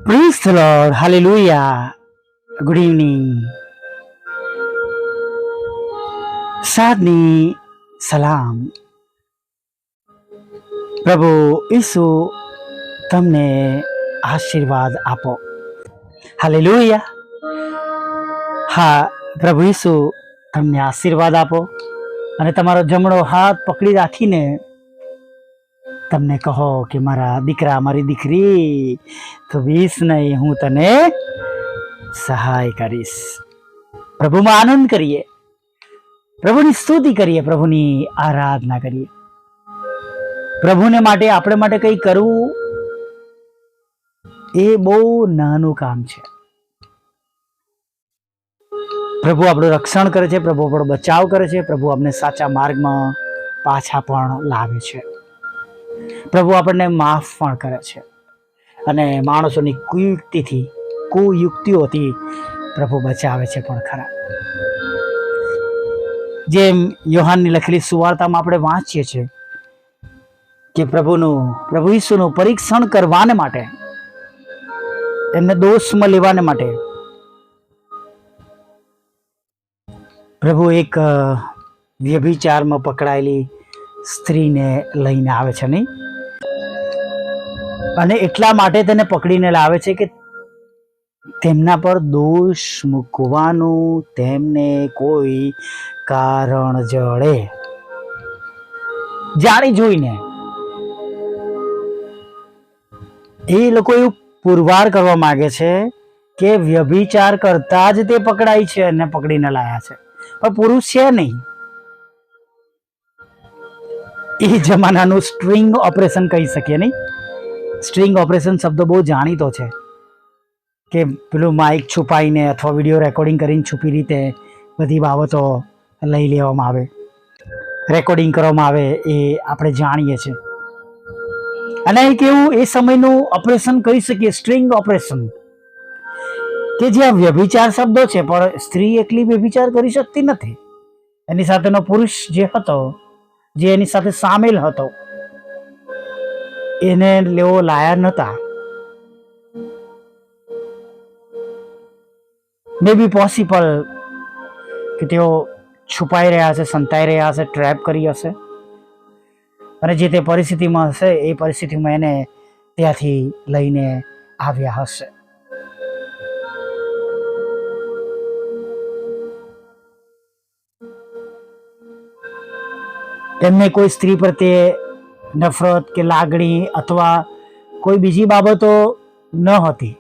Praise the Lord. Hallelujah. Good evening. સાદની સલામ. પ્રભુ ઈસુ તમને આશીર્વાદ આપો. હાલેલુયા. હા, પ્રભુ ઈસુ તમને આશીર્વાદ આપો અને તમારો જમણો હાથ પકડી રાખીને તમને કહો કે મારા દીકરા મારી દીકરી તો બીસ નહીં, હું તને સહાય કરીશ. પ્રભુમાં આનંદ કરીએ, પ્રભુની સ્તુતિ કરીએ, પ્રભુની આરાધના કરીએ. પ્રભુને માટે આપણે માટે કંઈ કરવું એ બહુ નાનું કામ છે. પ્રભુ આપણું રક્ષણ કરે છે, પ્રભુ આપણો બચાવ કરે છે, પ્રભુ આપણે સાચા માર્ગમાં પાછા પણ લાવે છે. પ્રભુ આપણને માફ પણ કરે છે અને માણસોની કુયુક્તિઓથી પ્રભુ બચાવે છે પણ ખરા. જેમ યોહાનની લખેલી સુવાર્તામાં આપણે વાંચીએ છીએ કે પ્રભુ ઈસુનું પરીક્ષણ કરવાને માટે, એમને દોષમાં લેવાને માટે પ્રભુ એક વ્યભિચારમાં પકડાયેલી સ્ત્રીને લઈને આવે છે નહીં, અને એટલા માટે તેને પકડીને લાવે છે કે તેમના પર દોષ મૂકવાનું તેમને કોઈ કારણ જડે. જાણી જોઈને એ લોકો એવું પુરવાર કરવા માંગે છે કે વ્યભિચાર કરતા જ તે પકડાય છે અને પકડીને લાયા છે, પણ પુરુષ છે નહીં. એ જમાનાનું સ્ટ્રિંગ ઓપરેશન કહી શકીએ નહીં. સ્ટ્રિંગ ઓપરેશન શબ્દ બહુ જાણીતો છે કે પેલું માઇક છુપાઈને અથવા વિડીયો રેકોર્ડિંગ કરીને છુપી રીતે બધી બાબતો લઈ લેવામાં આવે, રેકોર્ડિંગ કરવામાં આવે, એ આપણે જાણીએ છીએ. અને એક એવું એ સમયનું ઓપરેશન કરી શકીએ, સ્ટ્રિંગ ઓપરેશન, કે જ્યાં વ્યભિચાર શબ્દો છે પણ સ્ત્રી એકલી વ્યભિચાર કરી શકતી નથી. એની સાથેનો પુરુષ જે હતો, જે એની સાથે સામેલ હતો, એને લેવો લાયા નહોતા. મે બી પોસિબલ કે તેઓ છુપાઈ રહ્યા હશે, સંતાઈ રહ્યા હશે, ટ્રેપ કરી હશે, અને જે તે પરિસ્થિતિમાં હશે એ પરિસ્થિતિમાં એને ત્યાંથી લઈને આવ્યા હશે. તેમને કોઈ સ્ત્રી પ્રત્યે નફરત કે લાગણી અથવા કોઈ બીજી બાબતો ન હતી,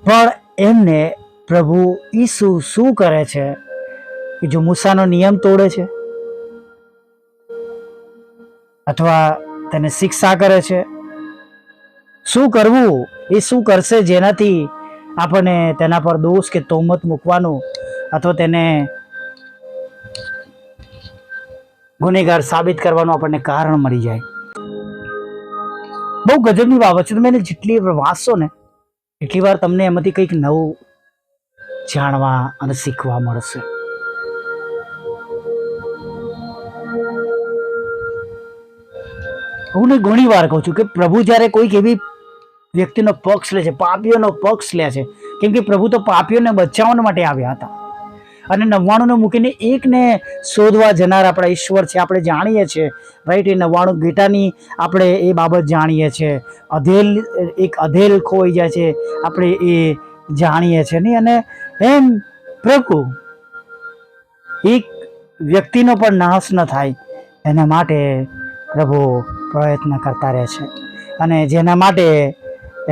પણ એમને પ્રભુ ઈસુ શું કરે છે કે જો મૂસાનો નિયમ તોડે છે અથવા તેને શિક્ષા કરે છે, શું કરવું, એ શું કરશે જેનાથી આપણને તેના પર દોષ કે તોહમત મૂકવાનું અથવા તેને ગુનેગાર સાબિત કરવાનું આપણને કારણ મળી જાય. બહુ ગજબની બાબત છે. તમે એને જેટલી વાંચશો ને એટલી વાર તમને એમાંથી કંઈક નવું જાણવા અને શીખવા મળશે. હું ઘણી વાર કહું છું કે પ્રભુ જ્યારે કોઈક એવી વ્યક્તિનો પક્ષ લે છે, પાપીઓનો પક્ષ લે છે, કેમ કે પ્રભુ તો પાપીઓને બચાવવા માટે આવ્યા હતા, અને 99ને મૂકીને એકને શોધવા જનાર આપણા ઈશ્વર છે, આપણે જાણીએ છીએ, રાઈટ. એ 99 ઘેટાની આપણે એ બાબત જાણીએ છીએ. અધેલ ખોઈ જાય છે, આપણે એ જાણીએ છીએ નહીં. અને એમ પ્રભુ એક વ્યક્તિનો પણ નાશ ન થાય એના માટે પ્રભુ પ્રયત્ન કરતા રહે છે, અને જેના માટે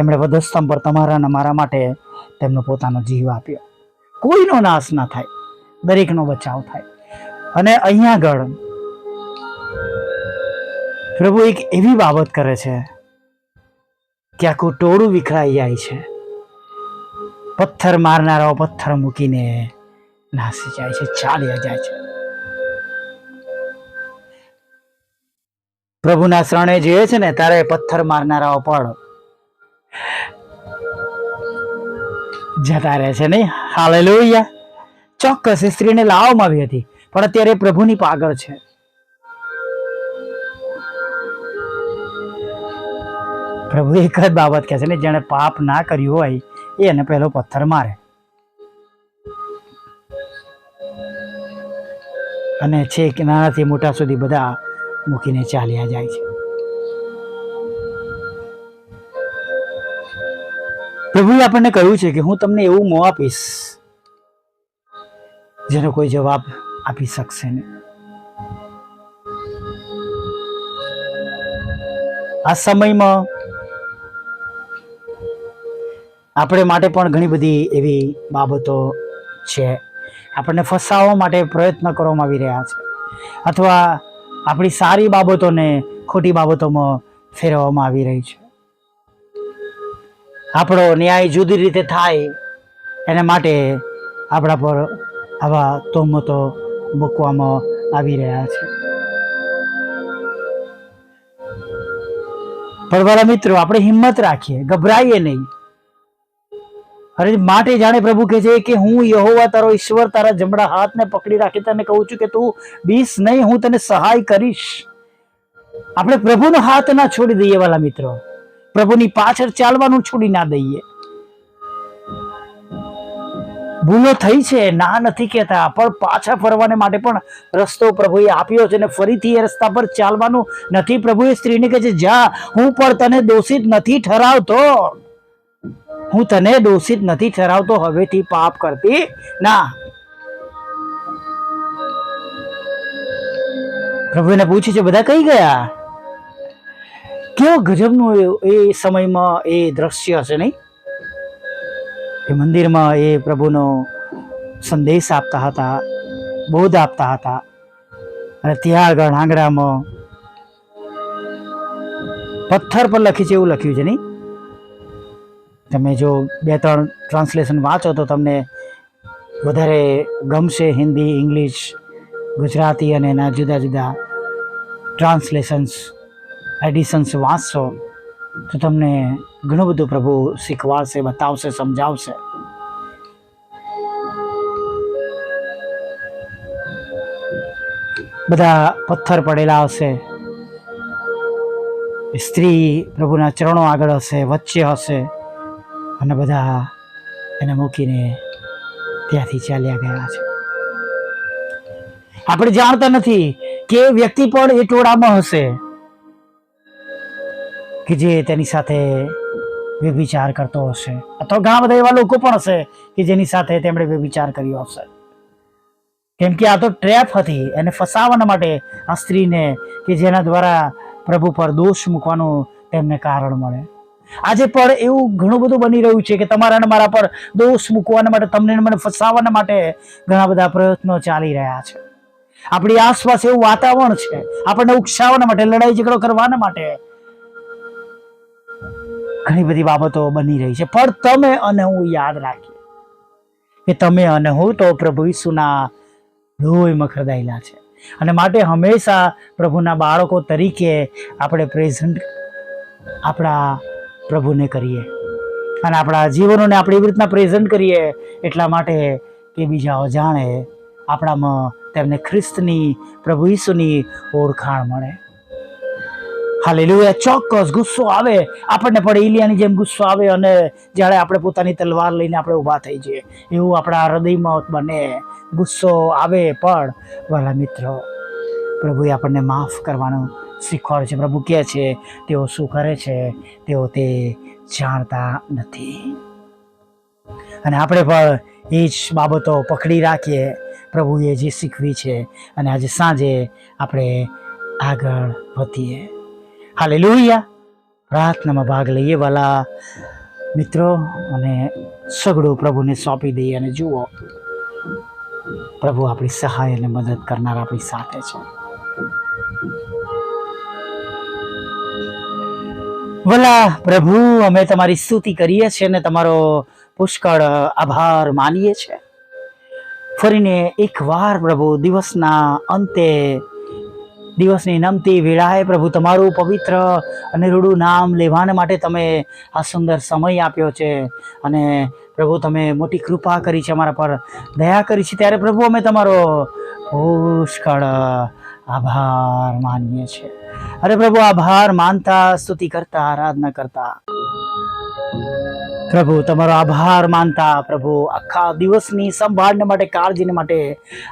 એમણે વધસ્તંભ પર તમારા અને મારા માટે તેમનો પોતાનો જીવ આપ્યો. કોઈનો નાશ ના થાય, દરેકનો બચાવ થાય. અને અહીંયા આગળ પ્રભુ એક એવી બાબત કરે છે કે આખું ટોળું વિખરાઈ જાય છે. પથ્થર મારનારાઓ પથ્થર મૂકીને નાસી જાય છે, ચાલ્યા જાય છે. પ્રભુના શરણે જોઈએ છે ને ત્યારે પથ્થર મારનારાઓ પણ જતા રહે છે નહીં. હાલેલુયા. ચોક્કસ એ સ્ત્રીને લાવવામાં આવી હતી, પણ અત્યારે પ્રભુની પાગળ છે. પ્રભુ એક જ બાબત કહે છે ને, જેણે પાપ ના કર્યું હોય એ એને પહેલો પથ્થર મારે. અને છેક નાનાથી મોટા સુધી બધા મૂકીને ચાલ્યા જાય છે. પ્રભુએ આપણને કહ્યું છે કે હું તમને એવું મોં આપીશ જેનો કોઈ જવાબ આપી શકશે નહીં. આ સમયમાં આપણે માટે પણ ઘણી બધી એવી બાબતો છે. આપણને ફસાવવા માટે પ્રયત્ન કરવામાં આવી રહ્યા છે, અથવા આપણી સારી બાબતોને ખોટી બાબતોમાં ફેરવવામાં આવી રહી છે. આપણો ન્યાય જુદી રીતે થાય એના માટે આપણા પર આવા તોહમતો મૂકવામાં આવી રહ્યા છે. પણ વાલા મિત્રો, આપણે હિંમત રાખીએ, ગભરાઈએ નહીં. અરે માટે જાણે પ્રભુ કહે છે કે હું યહોવા તારો ઈશ્વર તારા જમણા હાથને પકડી રાખી તને કહું છું કે તું બીસ નહીં, હું તને સહાય કરીશ. આપણે પ્રભુનો હાથ ના છોડી દઈએ વાલા મિત્રો, પ્રભુની પાછળ ચાલવાનું છોડી ના દઈએ. ભૂલો થઈ છે, ના નથી કહેતા, પણ પાછા ફરવાને માટે પણ રસ્તો પ્રભુએ આપ્યો છે, અને ફરીથી એ રસ્તા પર ચાલવાનું નથી. પ્રભુએ સ્ત્રીને કહે છે, જા, હું પણ તને દોષિત નથી ઠરાવતો, હું તને દોષિત નથી ઠરાવતો, હવેથી પાપ કરતી ના. પ્રભુને પૂછે છે, બધા કઈ ગયા? કેવો ગજબનું એ સમયમાં એ દ્રશ્ય હશે નહીં? એ મંદિરમાં એ પ્રભુનો સંદેશ આપતા હતા, બોધ આપતા હતા, અને ત્યાં આગળ આંગણામાં પથ્થર પર લખી છે એવું લખ્યું છે નહીં? તમે જો 2-3 ટ્રાન્સલેશન વાંચો તો તમને વધારે ગમશે. હિન્દી, ઇંગ્લિશ, ગુજરાતી અને એના જુદા જુદા ટ્રાન્સલેશન્સ, એડિશન્સ વાંચશો તો તમને ઘણું બધું પ્રભુ શીખવાડશે, બતાવશે, સમજાવશે. બધા પથ્થર પડેલા હશે, સ્ત્રી પ્રભુના ચરણો આગળ હશે, વચ્ચે હશે, અને બધા એને મૂકીને ત્યાંથી ચાલ્યા ગયા છે. આપણે જાણતા નથી કે વ્યક્તિ પણ એ ટોળામાં હશે કે જે તેની સાથે વ્યભિચાર કરતો હશે, અથવા ઘણા બધા એવા લોકો પણ હશે કે જેની સાથે તેમણે વ્યભિચાર કર્યો હશે. કેમ કે આ તો ટ્રેપ હતી, એને ફસાવવાના માટે આ સ્ત્રીને, કે જેના દ્વારા પ્રભુ પર દોષ મૂકવાનું તેમને કારણ મળે. આજે પણ એવું ઘણું બધું બની રહ્યું છે કે તમારા અને મારા પર દોષ મૂકવાના માટે, તમને મને ફસાવવાના માટે ઘણા બધા પ્રયત્નો ચાલી રહ્યા છે. આપણી આસપાસ એવું વાતાવરણ છે, આપણને ઉકસાવવાના માટે, લડાઈ ઝઘડો કરવાના માટે ઘણી બધી બાબતો બની રહી છે. પણ તમે અને હું યાદ રાખીએ કે તમે અને હું તો પ્રભુ ઈસુના લોહીમાં ખરદાયેલા છે, અને માટે હંમેશા પ્રભુના બાળકો તરીકે આપણે પ્રેઝન્ટ આપણા પ્રભુને કરીએ, અને આપણા જીવનોને આપણે એવી રીતના પ્રેઝન્ટ કરીએ એટલા માટે કે બીજાઓ જાણે, આપણામાં તેમને ખ્રિસ્તની, પ્રભુ ઈસુની ઓળખાણ મળે. હાલેલુયા. ચોક્કસ ગુસ્સો આવે આપણને, પણ એલિયાની જેમ ગુસ્સો આવે, અને જ્યારે આપણે પોતાની તલવાર લઈને આપણે ઊભા થઈ જઈએ એવું આપણા હૃદયમાં બને. ગુસ્સો આવે, પણ વાલા મિત્રો, પ્રભુએ આપણને માફ કરવાનું શીખવાડે છે. પ્રભુ કહે છે તેઓ શું કરે છે તેઓ તે જાણતા નથી. અને આપણે પણ એ જ બાબતો પકડી રાખીએ, પ્રભુએ જે શીખવી છે, અને આજે સાંજે આપણે આગળ વધીએ. હાલેલુયા. પ્રાર્થનામાં ભાગ લઈએ વાલા મિત્રો, અને સગડું પ્રભુને સોંપી દઈએ, અને જુઓ પ્રભુ આપણી સહાય અને મદદ કરનાર આપણી સાથે છે. ભલા પ્રભુ, અમે તમારી સ્તુતિ કરીએ છીએ અને તમારો પુષ્કળ આભાર માનીએ છીએ. ફરીને એકવાર પ્રભુ દિવસના અંતે, દિવસની નમતી વેળાએ પ્રભુ તમારું પવિત્ર અને રૂડું નામ લેવાને માટે તમે આ સુંદર સમય આપ્યો છે, અને પ્રભુ તમે મોટી કૃપા કરી છે, અમારા પર દયા કરી છે. ત્યારે પ્રભુ અમે તમારો પુષ્કળ આભાર માનીએ છીએ. અરે પ્રભુ આભાર માનતા, સ્તુતિ કરતા, આરાધના કરતા, પ્રભુ તમારો આભાર માનતા, પ્રભુ આખા દિવસની સંભાળને માટે, કાળજીને માટે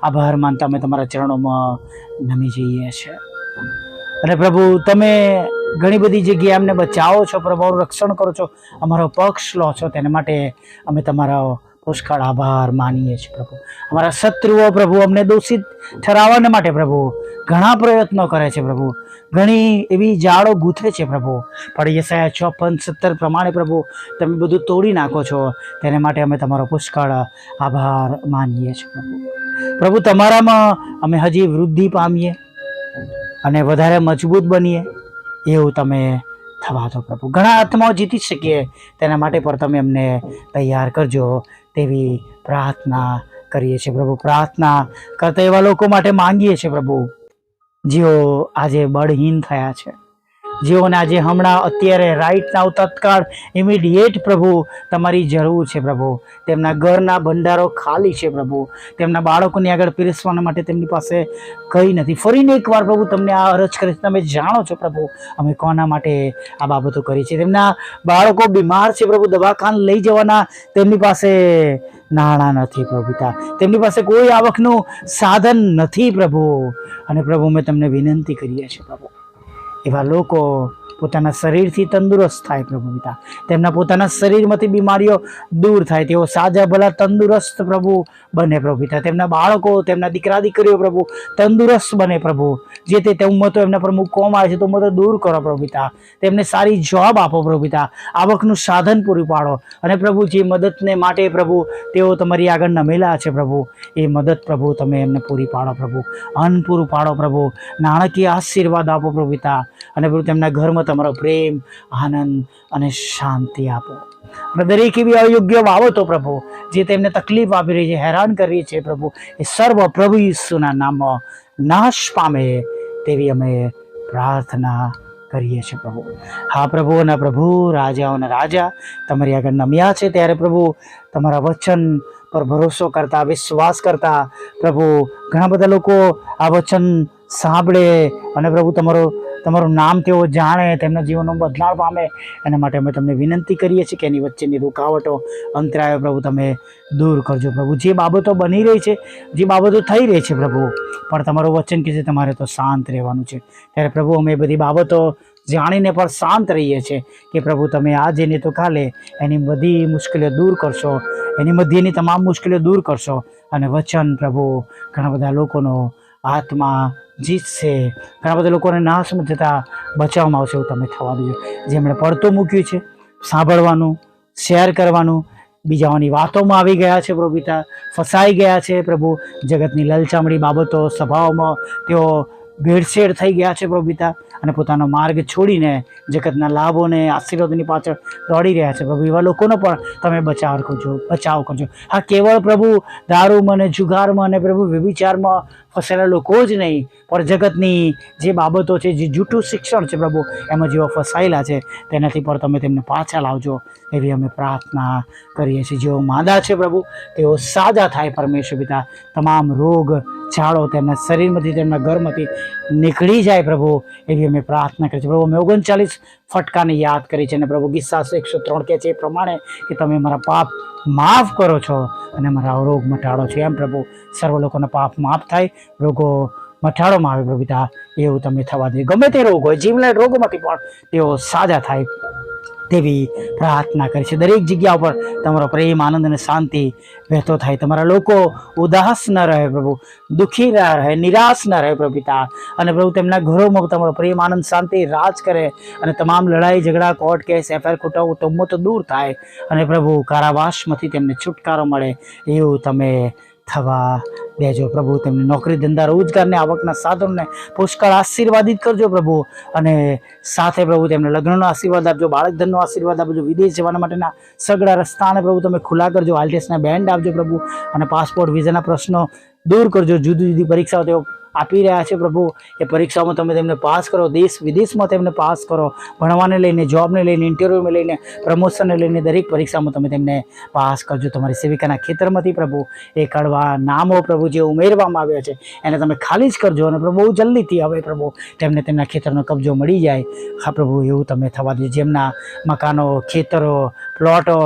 આભાર માનતા અમે તમારા ચરણોમાં નમી જઈએ છીએ. અને પ્રભુ તમે ઘણી બધી જગ્યાએ અમને બચાવો છો, પ્રભુ રક્ષણ કરો છો, અમારો પક્ષ લો છો, તેના માટે અમે તમારો પુષ્કળ આભાર માનીએ છીએ. પ્રભુ અમારા શત્રુઓ પ્રભુ અમને દોષિત ઠરાવવાને માટે પ્રભુ ઘણા પ્રયત્નો કરે છે, પ્રભુ ઘણી એવી જાળો ગૂંથે છે પ્રભુ, પણ યશાયા 54:17 પ્રમાણે પ્રભુ તમે બધું તોડી નાખો છો, તેને માટે અમે તમારો પુષ્કળ આભાર માનીએ છીએ. પ્રભુ તમારામાં અમે હજી વૃદ્ધિ પામીએ અને વધારે મજબૂત બનીએ એવું તમે થવા દો પ્રભુ. ઘણા આત્માઓ જીતી શકીએ તેના માટે પણ તમે અમને તૈયાર કરજો તેવી પ્રાર્થના કરીએ છીએ પ્રભુ. પ્રાર્થના કરતા એવા લોકો માટે માંગીએ છીએ પ્રભુ જેઓ આજે બળહીન થયા છે, જેઓને આજે હમણાં અત્યારે રાઈટ નાવ તત્કાળ ઇમિડિયેટ પ્રભુ તમારી જરૂર છે પ્રભુ. તેમના ઘરના ભંડારો ખાલી છે પ્રભુ, તેમના બાળકોની આગળ પીરસવાના માટે તેમની પાસે કંઈ નથી. ફરીને એકવાર પ્રભુ તમને આ અરજ કરે છે, તમે જાણો છો પ્રભુ અમે કોના માટે આ બાબતો કરી છે. તેમના બાળકો બીમાર છે પ્રભુ, દવાખાને લઈ જવાના તેમની પાસે નાણાં નથી પ્રભુ પિતા, તેમની પાસે કોઈ આવકનું સાધન નથી પ્રભુ. અને પ્રભુ મેં તમને વિનંતી કરીએ છીએ પ્રભુ એવા લોકો પોતાના શરીરથી તંદુરસ્ત થાય પ્રભુ પિતા, તેમના પોતાના શરીરમાંથી બીમારીઓ દૂર થાય, તેઓ સાજા ભલા તંદુરસ્ત પ્રભુ બને પ્રભુ પિતા. તેમના બાળકો, તેમના દીકરા દીકરીઓ પ્રભુ તંદુરસ્ત બને પ્રભુ. જે તે ઉંમતો એમના પર મૂકવામાં આવે છે તો ઉંમતો દૂર કરો પ્રભુ પિતા. તેમને સારી જોબ આપો પ્રભુ પિતા, આવકનું સાધન પૂરું પાડો. અને પ્રભુ જે મદદને માટે પ્રભુ તેઓ તમારી આગળ નમેલા છે પ્રભુ, એ મદદ પ્રભુ તમે એમને પૂરી પાડો પ્રભુ. અન્ન પૂરું પાડો પ્રભુ, નાણાકીય આશીર્વાદ આપો પ્રભુ પિતા. અને પ્રભુ તેમના ઘરમાં તમારો પ્રેમ, આનંદ અને શાંતિ આપો. અને દરેક એવી અયોગ્ય બાબતો પ્રભુ જે તેમને તકલીફ આપી રહી છે, હેરાન કરી રહી છે પ્રભુ, એ સર્વ પ્રભુ ઈસુના નામમાં નાશ પામે તેવી અમે પ્રાર્થના કરીએ છીએ પ્રભુ. હા પ્રભુઓના પ્રભુ, રાજાઓના રાજા તમારી આગળ નમ્યા છે ત્યારે પ્રભુ તમારા વચન પર ભરોસો કરતા, વિશ્વાસ કરતા પ્રભુ ઘણા બધા લોકો આ વચન સાંભળે અને પ્રભુ તમારું નામ તેઓ જાણે, તેમના જીવનનો બદલાવ પામે. એના માટે અમે તમને વિનંતી કરીએ છીએ કે એની વચ્ચેની રૂકાવટો, અંતરાયો પ્રભુ તમે દૂર કરજો પ્રભુ. જે બાબતો બની રહી છે, જે બાબતો થઈ રહી છે પ્રભુ, પણ તમારું વચન કહે છે તમારે તો શાંત રહેવાનું છે, ત્યારે પ્રભુ અમે બધી બાબતો જાણીને પણ શાંત રહીએ છીએ કે પ્રભુ તમે આજે ને તો કાલે એની બધી મુશ્કેલીઓ દૂર કરશો, એની મધ્યની તમામ મુશ્કેલીઓ દૂર કરશો. અને વચન પ્રભુ ઘણા બધા લોકોનો આત્મા જીતશે, ઘણા બધા લોકોને નાશમાં જતાં બચાવવામાં આવશે એવું તમે થવા દેજો. જેમણે પડતું મૂક્યું છે સાંભળવાનું, શેર કરવાનું, બીજાઓની વાતોમાં આવી ગયા છે પ્રભુ પિતા, ફસાઈ ગયા છે પ્રભુ, જગતની લલચામણી બાબતો, સભાઓમાં તેઓ ભેળસેળ થઈ ગયા છે પ્રભુ પિતા, અને પોતાનો માર્ગ છોડીને જગતના લાભોને આશીર્વાદની પાછળ દોડી રહ્યા છે પ્રભુ. એવા લોકોનો પણ તમે બચાવ કરજો. હા, કેવળ પ્રભુ દારૂમાં અને જુગારમાં અને પ્રભુ વ્યભિચારમાં ફસેલા લોકો જ નહીં, પણ જગતની જે બાબતો છે, જે જૂઠું શિક્ષણ છે પ્રભુ, એમાં જેઓ ફસાયેલા છે તેનાથી પણ તમે તેમને પાછા લાવજો એવી અમે પ્રાર્થના કરીએ છીએ. જેઓ માંદા છે પ્રભુ તેઓ સાજા થાય પરમેશ્વર પિતા, તમામ રોગ ઝાડો તેમના શરીરમાંથી, તેમના ઘરમાંથી નીકળી જાય પ્રભુ એવી અમે પ્રાર્થના કરીએ છીએ પ્રભુ. અમે 39 ફટકાને યાદ કરી છે અને પ્રભુ ગીતા 103 કહે છે એ પ્રમાણે કે તમે મારા પાપ માફ કરો છો અને મારા રોગ મટાડો છો. એમ પ્રભુ સર્વ લોકોના પાપ માફ થાય, રોગો મટાડવામાં આવે પ્રભુ પિતા, એવું તમે થવા દે. ગમે તે રોગ હોય, જીવલેણ રોગોમાંથી પણ તેઓ સાજા થાય તેવી પ્રાર્થના કરી છે. દરેક જગ્યા ઉપર તમારો પ્રેમ, આનંદ અને શાંતિ વહેતો થાય. તમારા લોકો ઉદાસ ન રહે પ્રભુ, દુઃખી ન રહે, નિરાશ ન રહે પ્રભુ પિતા. અને પ્રભુ તેમના ઘરોમાં તમારો પ્રેમ, આનંદ, શાંતિ રાજ કરે અને તમામ લડાઈ ઝઘડા, કોર્ટ કેસ, એફઆઈઆર, કુટુંબો દૂર થાય અને પ્રભુ કારાવાસમાંથી તેમને છુટકારો મળે એવું તમે થવા દેજો પ્રભુ. તેમને નોકરી, ધંધા, રોજગારને, આવકના સાધનોને પુષ્કળ આશીર્વાદિત કરજો પ્રભુ. અને સાથે પ્રભુ તેમને લગ્નનો આશીર્વાદ આપજો, બાળક ધનનો આશીર્વાદ આપજો, વિદેશ જવાના માટેના સગળા રસ્તાને પ્રભુ તમે ખુલ્લા કરજો, આઈએલટીએસના બેન્ડ આપજો પ્રભુ. અને પાસપોર્ટ, વિઝાના પ્રશ્નો દૂર કરજો. જુદી જુદી પરીક્ષાઓ તેઓ આપી રહ્યા છે પ્રભુ, એ પરીક્ષાઓમાં તમે તેમને પાસ કરો, દેશ વિદેશમાં તેમને પાસ કરો, ભણવાને લઈને, જોબને લઈને, ઇન્ટરવ્યૂને લઈને, પ્રમોશનને લઈને દરેક પરીક્ષામાં તમે તેમને પાસ કરજો. તમારી સેવિકાના ખેતરમાંથી પ્રભુ એ કડવા નામો પ્રભુ જે ઉમેરવામાં આવ્યા છે એને તમે ખાલી જ કરજો, અને પ્રભુ બહુ જલ્દીથી હવે પ્રભુ તેમને તેમના ખેતરનો કબજો મળી જાય. હા પ્રભુ, એવું તમે થવા દો. જેમના મકાનો, ખેતરો, પ્લોટો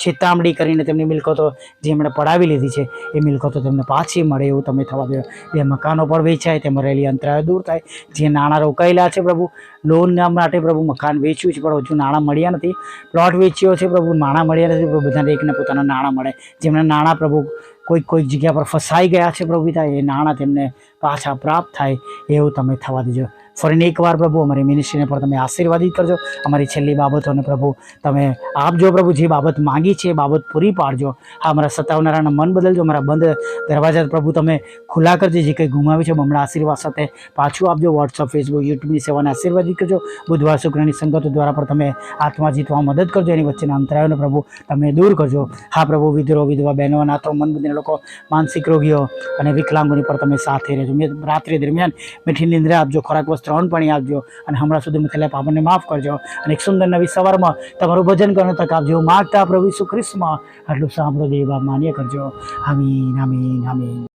છેતામણી કરીને તેમની મિલકતો જેમણે પડાવી લીધી છે એ મિલકતો તેમને પાછી મળે એવું તમે થવા દો. એ મકાનો પણ વેચાય, તેમાં રહેલી અંતરાયો દૂર થાય. જે નાણાં રોકાયેલા છે પ્રભુ, લોન માટે પ્રભુ મકાન વેચ્યું છે પણ હજુ નાણાં મળ્યા નથી, પ્લોટ વેચ્યો છે પ્રભુ, નાણાં મળ્યા નથી પ્રભુ, બધાને એકને પોતાના નાણાં મળે. જેમના નાણાં પ્રભુ કોઈક જગ્યા પર ફસાઈ ગયા છે પ્રભુ પિતા, એ નાણાં તેમને પાછા પ્રાપ્ત થાય એવું તમે થવા દેજો. ફરીને એકવાર પ્રભુ અમારી મિનિસ્ટ્રીને પણ તમે આશીર્વાદિત કરજો. અમારી છેલ્લી બાબતોને પ્રભુ તમે આપજો પ્રભુ, જે બાબત માંગી છે એ બાબત પૂરી પાડજો. હા, અમારા સતાવનારાના મન બદલજો, અમારા બંધ દરવાજા પ્રભુ તમે ખુલ્લા કરજો. જે કંઈ ગુમાવ્યું છે બમણા આશીર્વાદ સાથે પાછું આપજો. વોટ્સઅપ, ફેસબુક, યુટ્યુબની સેવાને આશીર્વાદિત કરજો. બુધવાર શુક્રની સંગતો દ્વારા પણ તમે આત્મા જીતવા મદદ કરજો. એની વચ્ચેના અંતરાયોને પ્રભુ તમે દૂર કરજો. હા પ્રભુ, વિધરો, વિધવા બહેનો, અનાથો, મન બુદ્ધિના લોકો, માનસિક રોગીઓ અને વિકલાંગોની પર તમે સાથે રહેજો. રાત્રિ દરમિયાન મીઠી નિંદ્રા આપજો, ખોરાક વસ્ત્ર અન્ન પાણી આપજો, અને હમણાં સુધી થયેલા પાપને માફ કરજો, અને એક સુંદર નવી સવારમાં તમારું ભજન કરવાનો તક આપજો. માગતા પ્રભુ ઈસુ ખ્રિસ્તમાં આટલું સાંભળો દેવ બાપ માન્ય કરજો. આમીન, આમીન, આમીન.